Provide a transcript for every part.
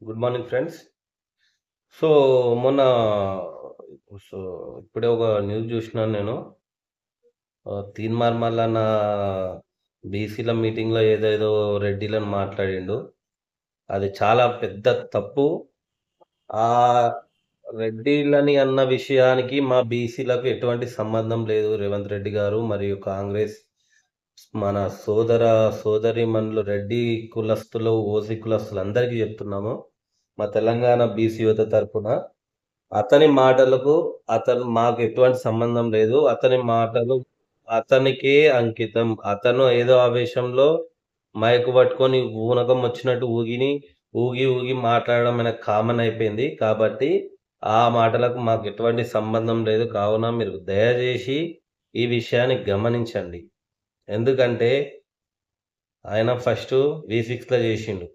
Good morning friends. So, మొన్న so, ఇప్పుడే ఒక న్యూస్ జూషినాను నేను. తీన్మార్ మల్లన్న బీసీల మీటింగ్‌లో ఏదేదో రెడ్డిలని మాట్లాడిండు. అది చాలా పెద్ద తప్పు. ఆహ్, రెడ్డిలని అన్న విషయానికి మా బీసీలకు ఎటువంటి సంబంధం లేదు. రేవంత్ రెడ్డి గారు మరియు కాంగ్రెస్ మన సోదరీమణులు రెడ్డి కులస్తులు, ఓసీ కులస్తులందరికీ జెప్తున్నాము. మా తెలంగాణ బీసీ యువత తరపున అతని మాటలకు మాకు ఎటువంటి సంబంధం లేదు. అతని మాటలు అతనికే అంకితం. అతను ఏదో ఆవేశంలో మైక్ పట్టుకొని ఊనకం వచ్చినట్టు ఊగి మాట్లాడడం ఆయనకు కామన్ అయిపోయింది. కాబట్టి ఆ మాటలకు మాకు ఎటువంటి సంబంధం లేదు. కావున మీరు దయచేసి ఈ విషయాన్ని గమనించండి. ఎందుకంటే ఆయన ఫస్టు వి6లో చేసిండు.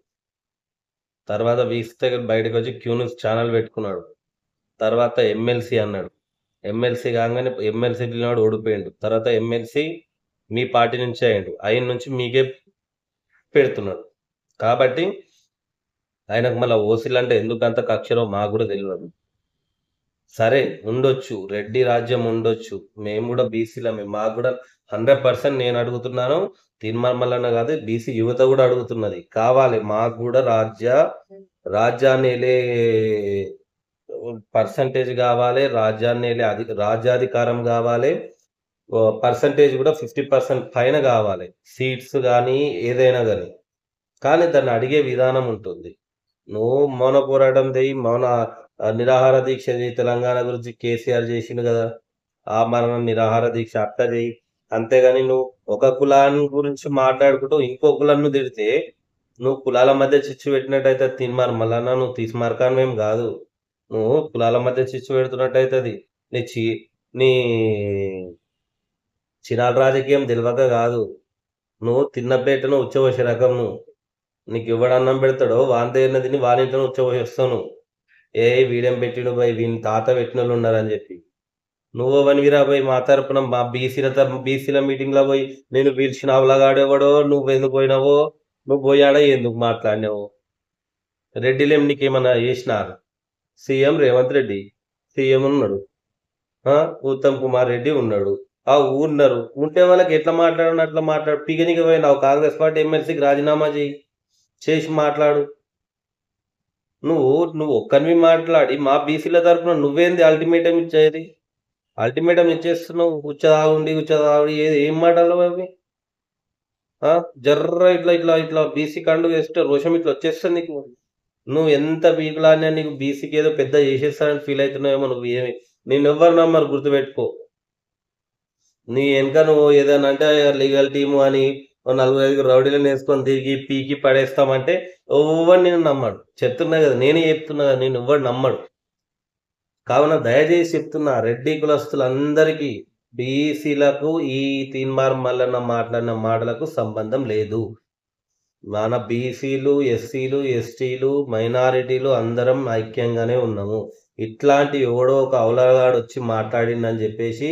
తర్వాత వి6 దగ్గర బయటకొచ్చి క్యూ న్యూస్ ఛానెల్ పెట్టుకున్నాడు. తర్వాత ఎమ్మెల్సీ అన్నాడు. ఎమ్మెల్సీ కాంగానే ఎమ్మెల్సీ పిలినోడు ఓడిపోయిండు. తర్వాత ఎమ్మెల్సీ మీ పార్టీ నుంచే అయ్యిండు. అయిన నుంచి మీకే పెడుతున్నాడు. కాబట్టి ఆయనకు మళ్ళా ఓసీలంటే ఎందుకంత కక్షలో మాకు గూడా తెలవదు. సరే ఉండొచ్చు. రెడ్డి రాజ్యం ఉండొచ్చు. మేము గూడా బీసీలమే. మాకు గూడా 100% నేను అడుగుతున్నాను. తీన్మార్ మల్లన్న కాదు బీసీ యువత గూడా అడుగుతున్నది. కావాలి మాకు గూడా రాజ్యాన్ని ఏలే పర్సెంటేజ్ గావాలే. రాజ్యాధికారం గావాలే. పర్సెంటేజ్ గూడా 50% పైన గావాలే. సీట్స్ గానీ, ఏదైనా గానీ. కానీ దాన్ని అడిగే విధానం ఉంటుంది. నువ్వు మౌన పోరాటం చెయ్యి. నిరాహార దీక్ష చెయ్యి. తెలంగాణ గురించి కేసీఆర్ జేసిండు గదా! ఆమరణ నిరాహార దీక్ష అట్లా చెయ్యి. అంతేగాని నువ్వు ఒక కులాన్ని గురించి మాట్లాడుకుంటూ ఇంకో కులాన్ని తిడితే, నువ్వు కులాల మధ్య చిచ్చు పెట్టినట్టయితే తీన్మార్ మల్లన్న నువ్వు తీన్మార్కానివేం గాదు. నువ్వు కులాల మధ్య చిచ్చు పెడుతున్నట్టయితది. నీ చి నీ చినాల రాజకీయం దెలవక గాదు. నువ్వు తిన్న ప్లేటును ఉచ్చబోసే రకం నువ్వు. నీకెవ్వడు అన్నం పెడతాడో వాని దగ్గరనే తిని వానింట్లోనే ఉచ్చబోసేస్తావు నువ్వు. వీడేం పెట్టిండు బయ్ వీని తాత పెట్టినోళ్ళున్నారని జెప్పి. నువ్వెవనివిరా బయ్ మా తరపున మా బీసీల మీటింగ్‌లో బోయి నిన్ను పిలిచిన అవలగాడెవడో, నువ్వెందుకు పోయినావో, నువ్వు పోయి ఆడ ఎందుకు మాట్లాడినావో. రెడ్డిలేం నీకేమన్నా జేసినారా? సీఎం రేవంత్ రెడ్డి. సీఎం ఉన్నాడు. ఆ! ఉత్తమ్ కుమార్ రెడ్డి ఉన్నాడు. ఉన్నారు. ఉంటే వాళ్ళకి ఎట్లా మాట్లాడనో అట్లా మాట్లాడు. పీకనీకి పోయినావు కాంగ్రెస్ పార్టీ ఎమ్మెల్సీకి రాజీనామా చెయ్యి. చేసి మాట్లాడు. నువ్వు ఒక్కనివి మాట్లాడి మా బీసీల తరపున నువ్వేంది అల్టిమేటం ఇచ్చేది? అల్టిమేటం ఇచ్చేస్తున్నావు. ఉచ్చ తాగుడి ఏం మాటలు అవి? ఆ! జర్ర ఇట్లా బీసీ కండువ ఏస్తే రోషం ఇట్లా వచ్చేస్తది నీకు. నువ్వు ఎంత పీకులాడినా నీకు బీసీకి ఏదో పెద్ద చేసేస్తానని ఫీల్ అయితున్నావేమో నిన్నెవ్వరు నమ్మరు గుర్తుపెట్టుకో. నీ ఎనక నువ్వు ఏదైనా అంటే లీగల్ టీము అని ఓ నలుగురు, ఐదుగురు రౌడీలనేసుకొని తిరిగి పీకి పడేస్తామంటే ఎవ్వడు నిన్ను నమ్మడు. చెప్తున్నా గదా! నేనే చెప్తున్నా గదా! నిన్నెవ్వడు నమ్మడు. కావున దయచేసి చెప్తున్నా రెడ్డి కులస్తులందరికీ బీసీలకు ఈ తీన్మార్ మల్లన్న మాట్లాడిన మాటలకు సంబంధం లేదు. మన బీసీలు, ఎస్సీలు, ఎస్టీలు, మైనారిటీలు అందరం ఐక్యంగానే ఉన్నాము. ఇట్లాంటి ఎవడో ఒక అవలగాడొచ్చి మాట్లాడిండని జెప్పేసి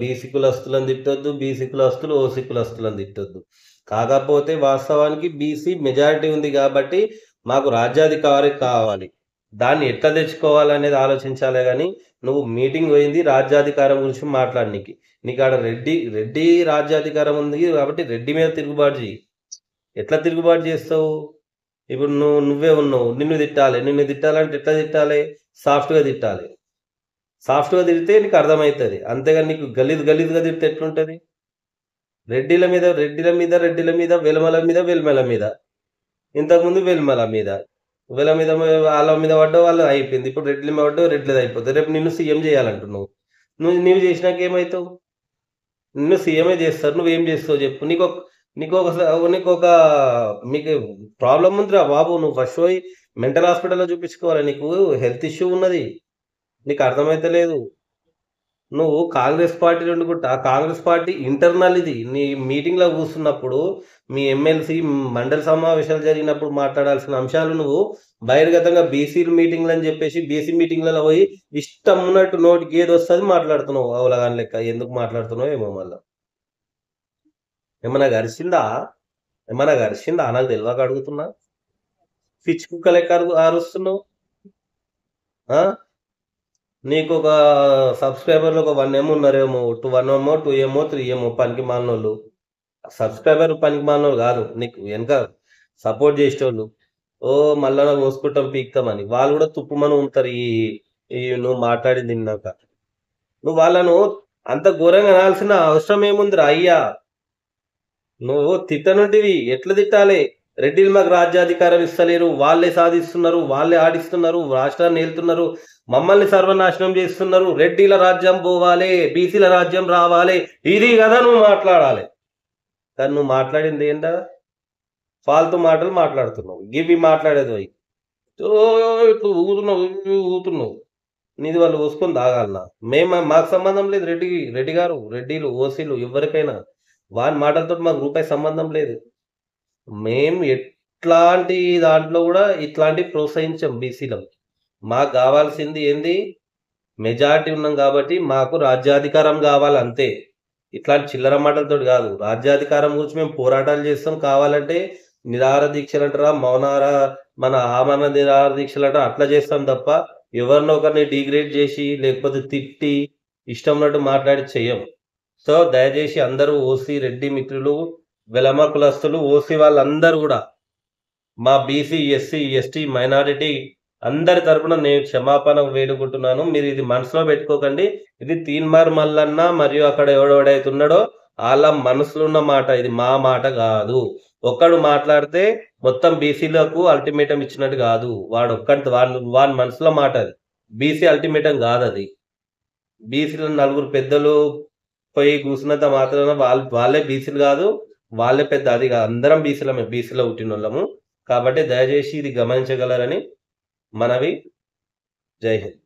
బీసీ కులస్తులను తిట్టొద్దు. బీసీ కులస్తులు ఓసీ కులస్తులను తిట్టొద్దు. కాకపోతే వాస్తవానికి బీసీ మెజారిటీ ఉంది గాబట్టి మాకు రాజ్యాధికారి కావాలి. దాన్ని ఎట్లా తెచ్చుకోవాలనేది ఆలోచించాలే గానీ, నువ్వు మీటింగ్ పోయింది రాజ్యాధికారం గురించి మాట్లాడనీకి. నీకాడ రెడ్డి రాజ్యాధికారం ఉంది గాబట్టి రెడ్డి మీద తిరుగుబాటు చెయ్యి. ఎట్లా తిరుగుబాటు చేస్తావు? ఇప్పుడు నువ్వే ఉన్నావు. నిన్ను తిట్టాలి. నిన్ను తిట్టాలంటే ఎట్లా తిట్టాలి? సాఫ్ట్‌గా తిట్టాలి. సాఫ్ట్‌గా తిడితే నీకు అర్థమైతది. అంతేగాని నీకు గలీజ్‌గా తిడితే ఎట్లుంటది? రెడ్డిల మీద, వెలమల మీద. ఇంతకుముందు వెల్మల మీద. ఆళ్ళ మీద పడ్డావు వాళ్ళది అయిపోయింది. ఇప్పుడు రెడ్ల మీద పడ్డావు రెడ్లది అయిపోతది. రేపు నిన్ను సీఎం చేయాలంటున్నావు. నువ్వు చేసినాక ఏమైతావు? నిన్ను సీఎమే చేస్తారు. నువ్వేం చేస్తావో చెప్పు. నీకొక స నీకొక మీకు ప్రాబ్లమ్ ఉందిరా బాబు. నువ్వు ఫస్ట్ పోయి మెంటల్ హాస్పిటల్‌లో చూపించుకోవాలి. నీకు హెల్త్ ఇష్యూ ఉన్నది. నీకు అర్థమైతలేదు. నువ్వు కాంగ్రెస్ పార్టీ నుండి కూడా కాంగ్రెస్ పార్టీ ఇంటర్నల్ ఇది. నీ మీటింగ్‌లో కూర్చున్నప్పుడు మీ ఎమ్మెల్సీ మండలి సమావేశాలు జరిగినప్పుడు మాట్లాడాల్సిన అంశాలు నువ్వు బహిర్గతంగా బీసీలు మీటింగ్‌లని చెప్పేసి బీసీ మీటింగ్‌లలో పోయి ఇష్టం ఉన్నట్టు నోటికి ఏదొస్తది మాట్లాడుతున్నావు. అవలగాని లెక్క. ఎందుకు మాట్లాడుతున్నావో ఏమో మళ్ళా. ఏమన్నా గరిసిందా? నాకు తెలవక అడుగుతున్నా. పిచ్చి కుక్క లెక్క అరుస్తున్నావు. ఆ? నీకు ఒక సబ్స్క్రైబర్లు ఒక 1 ఉన్నారేమో, 1 ఏమో 2 ఏమో 3 ఏమో పనికి మాలినోళ్ళు. సబ్స్క్రైబర్ పనికి మాలినోళ్ళు కాదు, నీకు వెనక సపోర్ట్ చేసేటోళ్ళు. ఓ మళ్ళా పోసుకుంటాం పీక్తామని వాళ్ళు కూడా తుప్పుమని ఉంటారు. ఈ ఈ నువ్వు మాట్లాడింది తిన్నాక నువ్వు వాళ్ళను అంత ఘోరంగా అనాల్సిన అవసరం ఏముందిరా అయ్యా. నువ్వు తిట్టనుంటివి, ఎట్లా తిట్టాలి? రెడ్డిలు మాకు రాజ్యాధికారం ఇస్తలేరు, వాళ్ళే సాధిస్తున్నారు, వాళ్ళే ఆడిస్తున్నారు, రాష్ట్రాన్ని ఏలుతున్నారు, మమ్మల్ని సర్వనాశనం చేస్తున్నారు, రెడ్డిల రాజ్యం పోవాలి, బీసీల రాజ్యం రావాలి, ఇది కదా నువ్వు మాట్లాడాలి. కానీ నువ్వు మాట్లాడింది ఏంటా? ఫాల్తు మాటలు మాట్లాడుతున్నావు. గివి మాట్లాడేది పోయి ఇట్లా ఊగుతున్నావు, ఊగుతున్నావు. నీది వాళ్ళు పోసుకొని తాగాలన్నా? మాకు సంబంధం లేదు. రెడ్డి గారు, రెడ్డిలు, ఓసీలు ఎవరికైనా వాని మాటలతో మాకు రూపాయి సంబంధం లేదు. మేము ఎట్లాంటి దాంట్లో కూడా ఇట్లాంటి ప్రోత్సహించాం బీసీలో. మాకు కావాల్సింది ఏంది? మెజారిటీ ఉన్నాం కాబట్టి మాకు రాజ్యాధికారం కావాలి అంతే. ఇట్లాంటి చిల్లర మాటలతో కాదు. రాజ్యాధికారం గురించి మేము పోరాటాలు చేస్తాం. కావాలంటే నిరాహార దీక్షలు అంటారా, మన ఆమరణ నిరాహార దీక్షలు అంటారా, అట్లా చేస్తాం తప్ప ఎవరినో ఒకరిని డిగ్రేడ్ చేసి లేకపోతే తిట్టి ఇష్టం ఉన్నట్టు మాట్లాడి చెయ్యం. సో దయచేసి అందరూ ఓసీ రెడ్డి మిత్రులు, వెలమ కులస్తులు, ఓసీ వాళ్ళందరూ కూడా మా బీసీ, ఎస్సీ, ఎస్టీ, మైనారిటీ అందరి తరపున నేను క్షమాపణ వేడుకుంటున్నాను. మీరు ఇది మనసులో పెట్టుకోకండి. ఇది తీన్మార్ మల్లన్న మరియు అక్కడ ఎవడెవడైతున్నాడో వాళ్ళ మనసులో ఉన్న మాట, ఇది మా మాట కాదు. ఒక్కడు మాట్లాడితే మొత్తం బీసీలకు అల్టిమేటం ఇచ్చినట్టు కాదు. వాడు వాడి మనసులో మాట అది. బీసీ అల్టిమేటం కాదు అది. బీసీలో నలుగురు పెద్దలు పోయి కూర్చున్నంత మాత్రాన వాళ్ళే బీసీలు కాదు, వాళ్ళే పెద్ద అది కాదు. అందరం బీసీలో పుట్టిన వాళ్ళము. కాబట్టి దయచేసి ఇది గమనించగలరని మనవి. జై హింద్.